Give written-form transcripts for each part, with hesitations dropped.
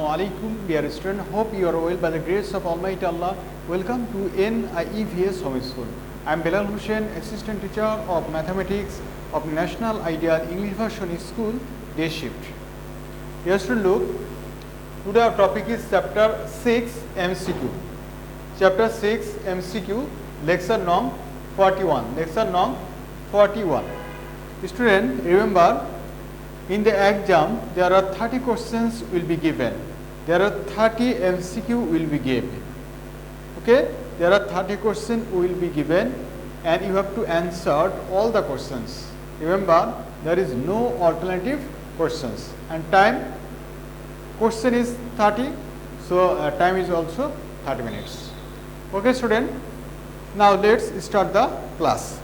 alaikum, dear student. Hope you are well by the grace of Almighty Allah. Welcome to NIEVS Home School. I am Bilal Hussain, Assistant Teacher of Mathematics of National Ideal English Version School, Day Shift. Dear student, look, today our topic is Chapter 6 MCQ. Chapter 6 MCQ, Lecture Nom 41. Lecture Nom 41. Student, remember, in the exam, there are 30 questions will be given. There are 30 MCQ will be given. Okay? There are 30 questions will be given and you have to answer all the questions. Remember, there is no alternative questions. And time, question is 30, so time is also 30 minutes. Okay, student? Now, let's start the class.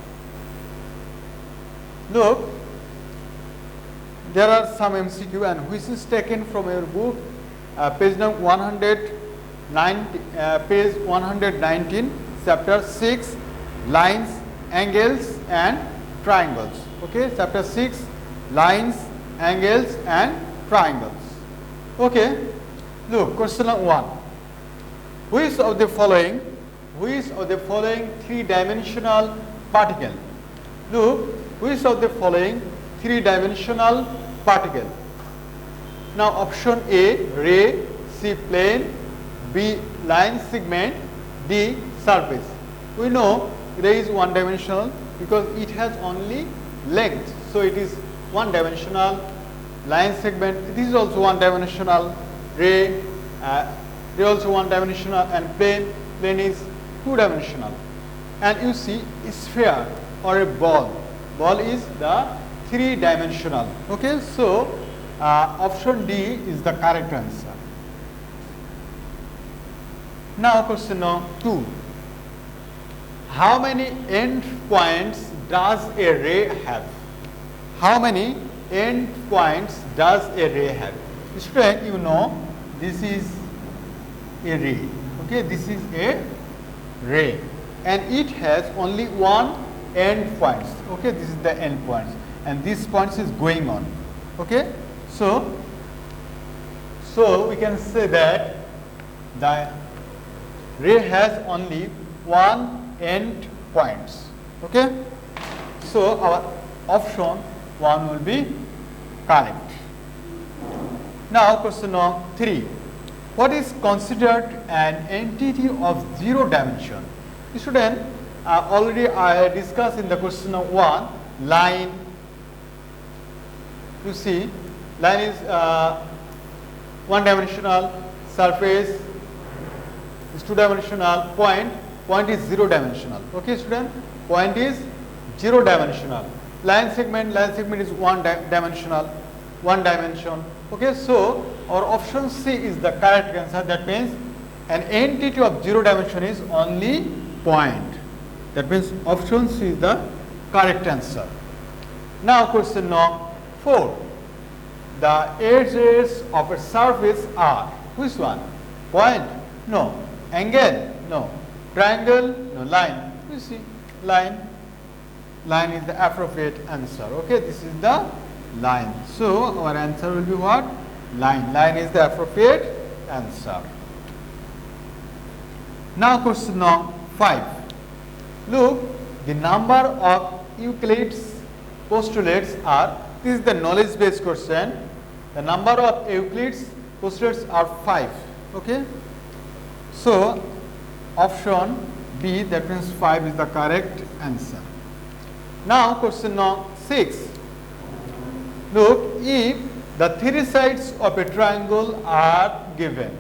Look, there are some MCQ and which is taken from your book, page 119, chapter 6, lines, angles and triangles. Okay, chapter 6, lines, angles and triangles. Okay, look, question number 1. Which of the following three-dimensional particle? Look, which of the following three-dimensional particle? Now option A, ray, C, plane, B, line segment, D, surface. We know ray is one-dimensional because it has only length, so it is one-dimensional. Line segment, this is also one-dimensional. Ray also one-dimensional, and plane is two-dimensional. And you see, a sphere or a ball is the three-dimensional. Okay, so option D is the correct answer. Now question number 2. How many end points does a ray have? How many end points does a ray have? Student, you know, this is a ray. Okay, this is a ray and it has only one end points. Okay, this is the end points and this points is going on. Okay, so we can say that the ray has only one end points. Okay, so our option 1 will be correct. Now question number 3. What is considered an entity of zero dimension? Student, already I discussed in the question number 1, line. You see, line is one-dimensional, surface is two-dimensional, point is zero-dimensional. Okay, student, point is zero-dimensional. Line segment is one-dimensional, one dimension. Okay, so our option C is the correct answer. That means an entity of zero dimension is only point. That means option C is the correct answer. Now question number 4. The edges of a surface are, which one? Point? No. Angle? No. Triangle? No. Line? You see, line is the appropriate answer. Okay, this is the line. So our answer will be what? Line. Line is the appropriate answer. Now question number 5. Look, the number of Euclid's postulates are, this is the knowledge based question. The number of Euclid's postulates are 5. Okay, so option B, that means 5 is the correct answer. Now question number 6. Look, if the three sides of a triangle are given,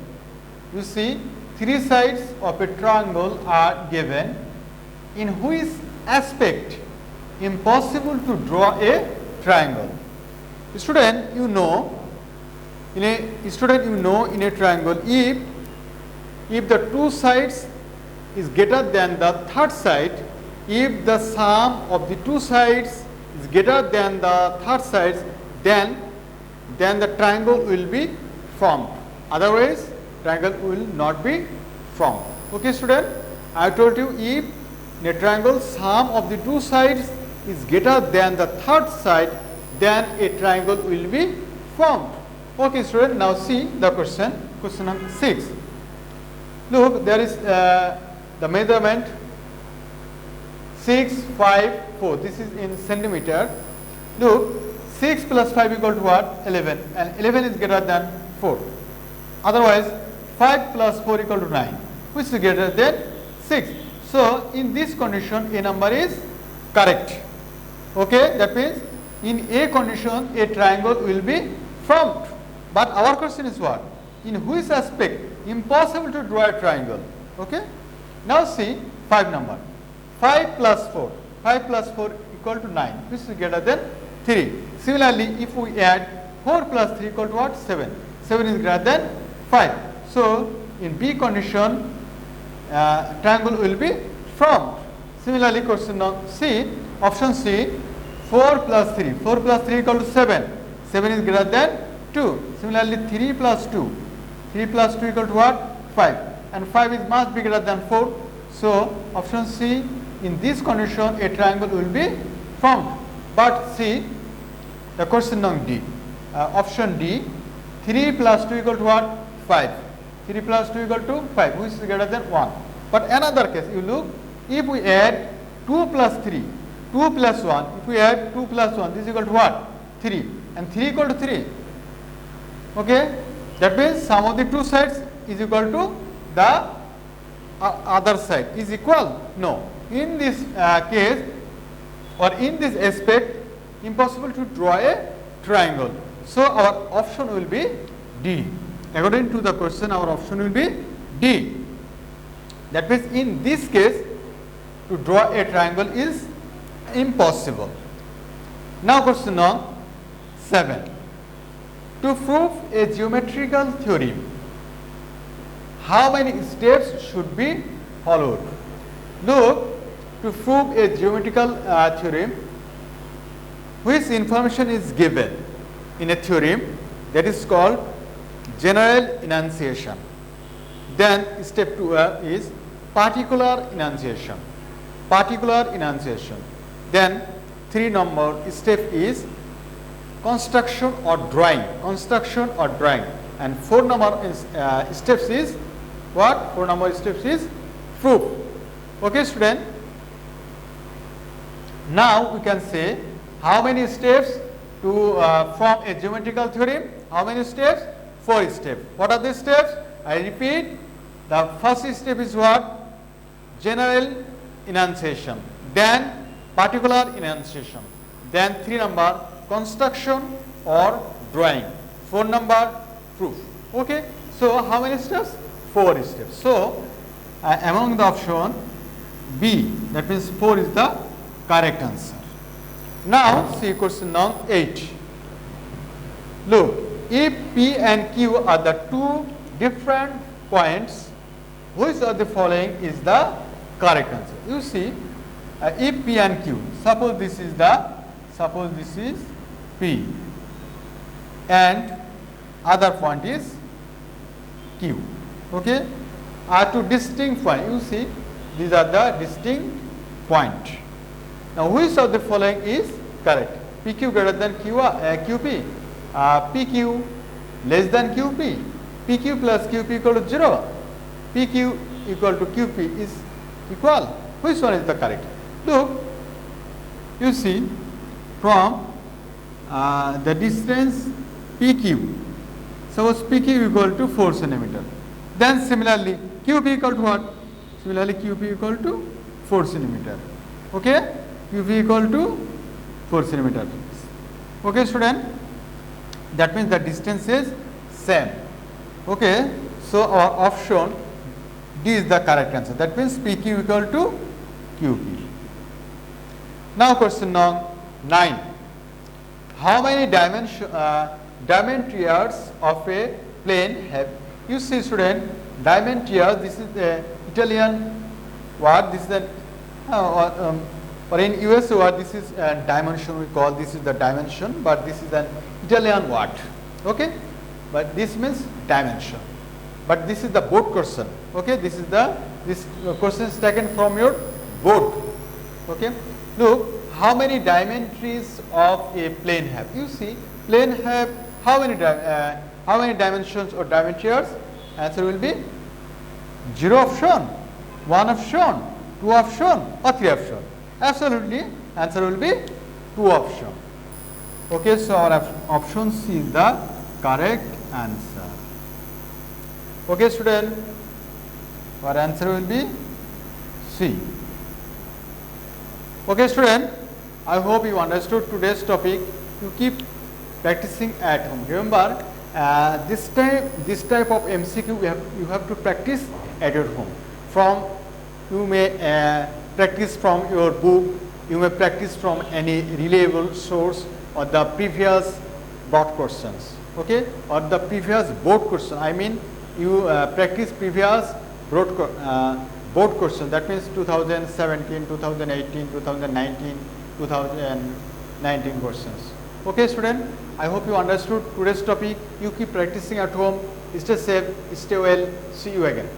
you see, three sides of a triangle are given, in which aspect impossible to draw a triangle? Student, you know, in a triangle, if the two sides is greater than the third side, if the sum of the two sides is greater than the third sides, then the triangle will be formed. Otherwise, triangle will not be formed. Okay, student, I told you, if in a triangle sum of the two sides is greater than the third side, then a triangle will be formed. Okay, student, now see the question. Question number 6. Look, there is the measurement 6, 5, 4. This is in centimeter. Look, 6 plus 5 equal to what? 11. And 11 is greater than 4. Otherwise, 5 plus 4 equal to 9, which is greater than 6. So, in this condition, a number is correct. Okay, that means in a condition, a triangle will be formed. But our question is what? In which aspect? Impossible to draw a triangle. Okay. Now see 5 number. 5 plus 4. 5 plus 4 equal to 9, which is greater than 3. Similarly, if we add 4 plus 3 equal to what? 7. 7 is greater than 5. So, in B condition, triangle will be formed. Similarly, question number C, option C, 4 plus 3. 4 plus 3 equal to 7. 7 is greater than 2. Similarly, 3 plus 2. 3 plus 2 equal to what? 5. And 5 is much bigger than 4. So, option C, in this condition, a triangle will be formed. But see, the question number D. Option D, 3 plus 2 equal to what? 5. 3 plus 2 equal to 5, which is greater than 1. But another case, you look, if we add 2 plus 3, 2 plus 1, if we add 2 plus 1, this is equal to what? 3. And 3 equal to 3. Okay? That means sum of the two sides is equal to the other side. Is equal? No. In this case, or in this aspect, impossible to draw a triangle. So, our option will be D. According to the question, our option will be D. That means in this case, to draw a triangle is impossible. Now, question number 7. To prove a geometrical theorem, how many steps should be followed? Look, to prove a geometrical theorem, which information is given in a theorem, that is called general enunciation. Then step 2 is particular enunciation. Particular enunciation. Then 3 number step is construction or drawing. Construction or drawing. And 4 number is, steps is what? 4 number steps is proof. Okay, student. Now we can say how many steps to form a geometrical theorem. How many steps? 4 steps. What are the steps? I repeat. The first step is what? General enunciation. Then particular enunciation. Then 3 number construction or drawing. 4 number proof. Okay. So how many steps? 4 steps. So among the option B, that means 4 is the correct answer. Now see question number 8. Look, if P and Q are the two different points, which of the following is the correct answer? You see, if P and Q, suppose this is P and other point is Q. Okay, are two distinct points. You see, these are the distinct point. Now, which of the following is correct? PQ greater than QP, PQ less than QP, PQ plus QP equal to 0, PQ equal to QP is equal. Which one is the correct? Look, you see, from the distance PQ, suppose PQ equal to 4 centimeter. Then similarly, QP equal to what? Similarly, QP equal to 4 centimeter. Okay? QP equal to 4 centimeter. Okay, student? That means the distance is same. Okay? So, our option D is the correct answer. That means PQ equal to QP. Now, question number 9. How many diameters of a plane have? You see, student, diameter, this is the Italian word, this is the or in US word, this is a dimension, we call this is the dimension, but this is an Italian word. Okay, but this means dimension, but this is the board question. Okay, this question is taken from your board. Okay, look, how many dimensions of a plane have? You see, plane have how many dimensions or dimensions? Answer will be 0 option, 1 option, 2 option or 3 option. Absolutely, answer will be 2 option. Okay, so our option C is the correct answer. Okay, student, our answer will be C. Okay, student, I hope you understood today's topic. You keep practicing at home. Remember, this type of MCQ you have to practice at your home. You may practice from your book, you may practice from any reliable source or the previous board questions, okay, or the previous board question. I mean, you practice previous board question. That means 2017, 2018, 2019, 2019 questions. Okay, student, I hope you understood today's topic. You keep practicing at home. Stay safe, stay well. See you again.